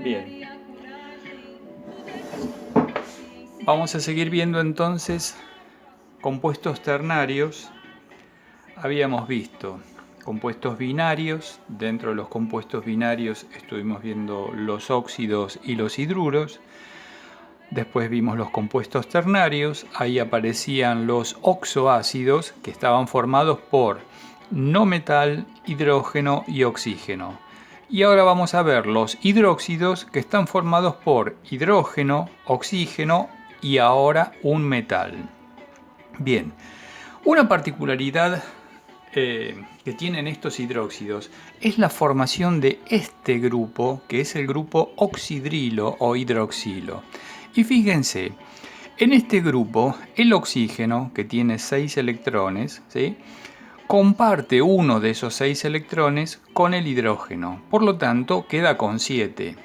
Bien. Vamos a seguir viendo entonces compuestos ternarios. Habíamos visto compuestos binarios. Dentro de los compuestos binarios estuvimos viendo los óxidos y los hidruros. Después vimos los compuestos ternarios. Ahí aparecían los oxoácidos, que estaban formados por no metal, hidrógeno y oxígeno. Y ahora vamos a ver los hidróxidos, que están formados por hidrógeno, oxígeno y ahora un metal. Bien, una particularidad que tienen estos hidróxidos es la formación de este grupo, que es el grupo oxidrilo o hidroxilo. Y fíjense, en este grupo el oxígeno, que tiene 6 electrones, ¿sí?, comparte uno de esos 6 electrones con el hidrógeno, por lo tanto queda con 7.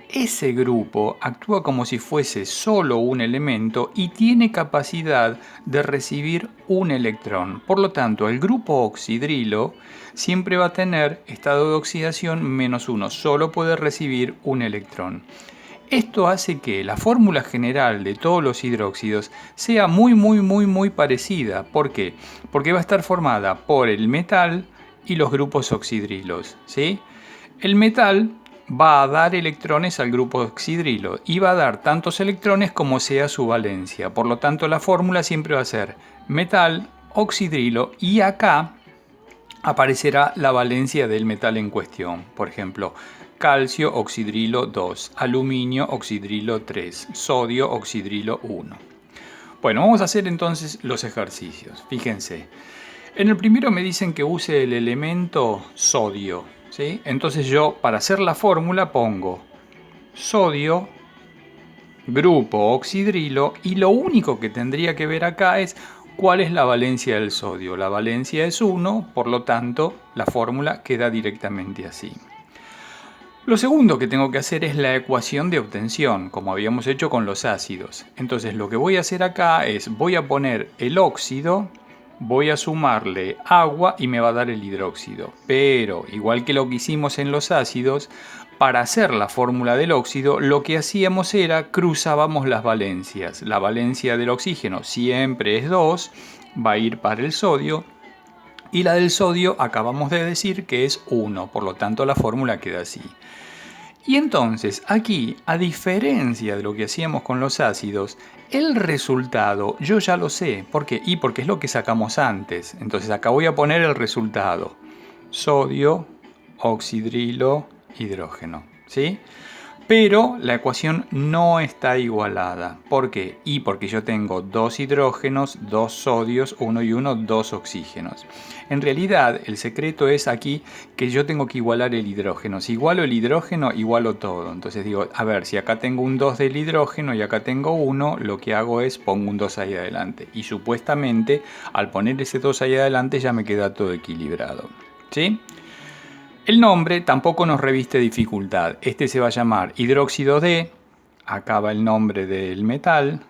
Ese grupo actúa como si fuese solo un elemento y tiene capacidad de recibir un electrón. Por lo tanto, el grupo oxidrilo siempre va a tener estado de oxidación -1, solo puede recibir un electrón. Esto hace que la fórmula general de todos los hidróxidos sea muy parecida. ¿Por qué? Porque va a estar formada por el metal y los grupos oxidrilos, ¿sí? El metal va a dar electrones al grupo oxidrilo y va a dar tantos electrones como sea su valencia. Por lo tanto, la fórmula siempre va a ser metal, oxidrilo, y acá aparecerá la valencia del metal en cuestión. Por ejemplo, calcio oxidrilo 2, aluminio oxidrilo 3, sodio oxidrilo 1. Bueno, vamos a hacer entonces los ejercicios. Fíjense, en el primero me dicen que use el elemento sodio, ¿sí? Entonces yo, para hacer la fórmula, pongo sodio, grupo oxidrilo, y lo único que tendría que ver acá es cuál es la valencia del sodio. La valencia es 1, por lo tanto la fórmula queda directamente así. Lo segundo que tengo que hacer es la ecuación de obtención, como habíamos hecho con los ácidos. Entonces lo que voy a hacer acá es, voy a poner el óxido, voy a sumarle agua y me va a dar el hidróxido. Pero, igual que lo que hicimos en los ácidos, para hacer la fórmula del óxido, lo que hacíamos era cruzábamos las valencias. La valencia del oxígeno siempre es 2, va a ir para el sodio. Y la del sodio acabamos de decir que es 1, por lo tanto la fórmula queda así. Y entonces aquí, a diferencia de lo que hacíamos con los ácidos, el resultado yo ya lo sé. ¿Por qué? Y porque es lo que sacamos antes. Entonces acá voy a poner el resultado. Sodio, oxidrilo, hidrógeno, ¿sí? Pero la ecuación no está igualada. ¿Por qué? Y porque yo tengo 2 hidrógenos, 2 sodios, 1 y 1, 2 oxígenos. En realidad, el secreto es aquí que yo tengo que igualar el hidrógeno. Si igualo el hidrógeno, igualo todo. Entonces digo, a ver, si acá tengo un 2 del hidrógeno y acá tengo 1, lo que hago es pongo un 2 ahí adelante. Y supuestamente, al poner ese 2 ahí adelante, ya me queda todo equilibrado, ¿sí? El nombre tampoco nos reviste dificultad. Este se va a llamar hidróxido de, acá va el nombre del metal,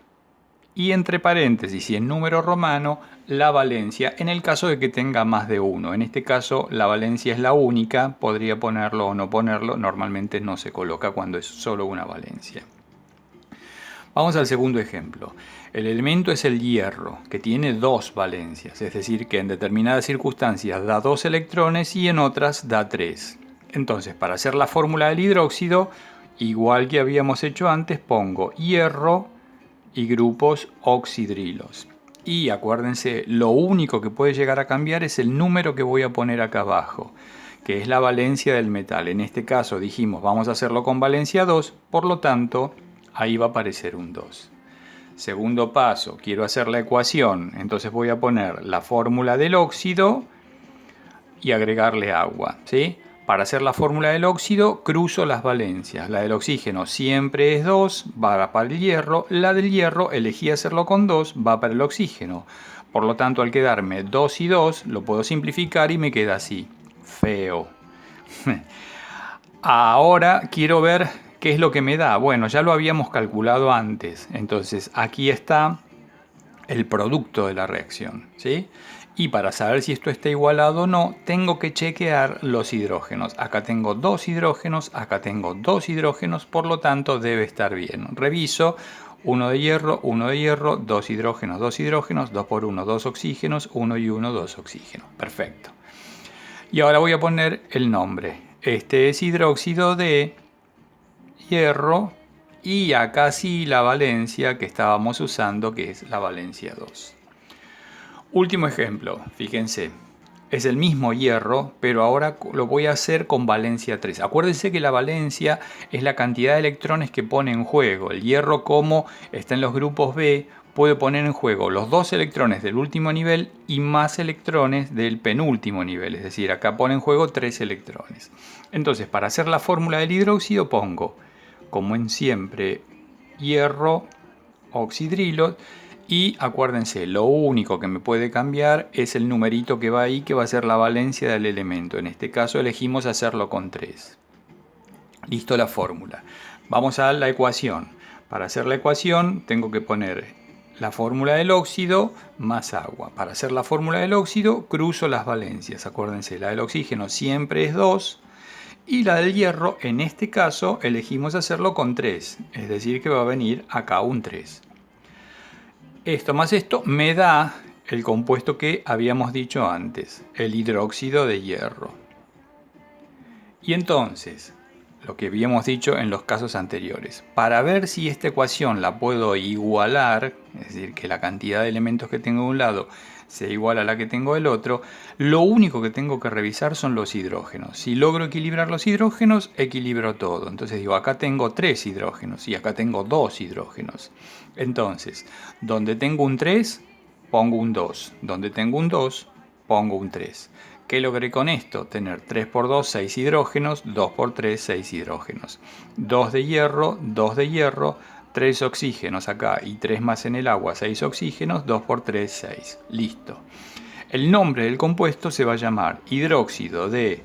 y entre paréntesis y en número romano la valencia, en el caso de que tenga más de uno. En este caso la valencia es la única, podría ponerlo o no ponerlo, normalmente no se coloca cuando es solo una valencia. Vamos al segundo ejemplo. El elemento es el hierro, que tiene 2 valencias, es decir, que en determinadas circunstancias da 2 electrones y en otras da 3. Entonces, para hacer la fórmula del hidróxido, igual que habíamos hecho antes, pongo hierro y grupos oxidrilos. Y acuérdense, lo único que puede llegar a cambiar es el número que voy a poner acá abajo, que es la valencia del metal. En este caso dijimos, vamos a hacerlo con valencia 2, por lo tanto, ahí va a aparecer un 2. Segundo paso, quiero hacer la ecuación, entonces voy a poner la fórmula del óxido y agregarle agua, ¿sí? Para hacer la fórmula del óxido, cruzo las valencias. La del oxígeno siempre es 2, va para el hierro. La del hierro, elegí hacerlo con 2, va para el oxígeno. Por lo tanto, al quedarme 2 y 2, lo puedo simplificar y me queda así. Feo. Ahora quiero ver qué es lo que me da. Bueno, ya lo habíamos calculado antes. Entonces, aquí está el producto de la reacción, ¿sí? Y para saber si esto está igualado o no, tengo que chequear los hidrógenos. Acá tengo 2 hidrógenos, acá tengo 2 hidrógenos, por lo tanto debe estar bien. Reviso, 1 de hierro, 2 hidrógenos, 2 por 1, 2 oxígenos, 1 y 1, 2 oxígenos. Perfecto. Y ahora voy a poner el nombre. Este es hidróxido de hierro y acá sí la valencia que estábamos usando, que es la valencia 2. Último ejemplo, fíjense, es el mismo hierro, pero ahora lo voy a hacer con valencia 3. Acuérdense que la valencia es la cantidad de electrones que pone en juego. El hierro, como está en los grupos B, puede poner en juego los 2 electrones del último nivel y más electrones del penúltimo nivel. Es decir, acá pone en juego 3 electrones. Entonces, para hacer la fórmula del hidróxido pongo, como en siempre, hierro oxidrilo. Y acuérdense, lo único que me puede cambiar es el numerito que va ahí, que va a ser la valencia del elemento. En este caso elegimos hacerlo con 3. Listo la fórmula. Vamos a la ecuación. Para hacer la ecuación tengo que poner la fórmula del óxido más agua. Para hacer la fórmula del óxido cruzo las valencias. Acuérdense, la del oxígeno siempre es 2. Y la del hierro, en este caso, elegimos hacerlo con 3. Es decir, que va a venir acá un 3. Esto más esto me da el compuesto que habíamos dicho antes, el hidróxido de hierro. Y entonces, lo que habíamos dicho en los casos anteriores, para ver si esta ecuación la puedo igualar, es decir, que la cantidad de elementos que tengo de un lado sea igual a la que tengo del otro, lo único que tengo que revisar son los hidrógenos. Si logro equilibrar los hidrógenos, equilibro todo. Entonces digo, acá tengo 3 hidrógenos y acá tengo 2 hidrógenos. Entonces, donde tengo un 3, pongo un 2. Donde tengo un 2, pongo un 3. ¿Qué logré con esto? Tener 3 por 2, 6 hidrógenos, 2 por 3, 6 hidrógenos. 2 de hierro, 3 oxígenos acá y 3 más en el agua, 6 oxígenos, 2 por 3, 6. Listo. El nombre del compuesto se va a llamar hidróxido de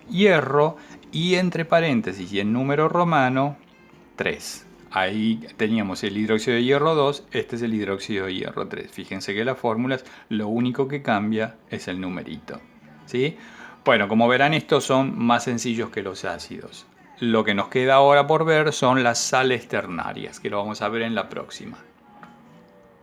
hierro y entre paréntesis y en número romano 3. Ahí teníamos el hidróxido de hierro 2, este es el hidróxido de hierro 3. Fíjense que las fórmulas lo único que cambia es el numerito. ¿Sí? Bueno, como verán, estos son más sencillos que los ácidos. Lo que nos queda ahora por ver son las sales ternarias, que lo vamos a ver en la próxima.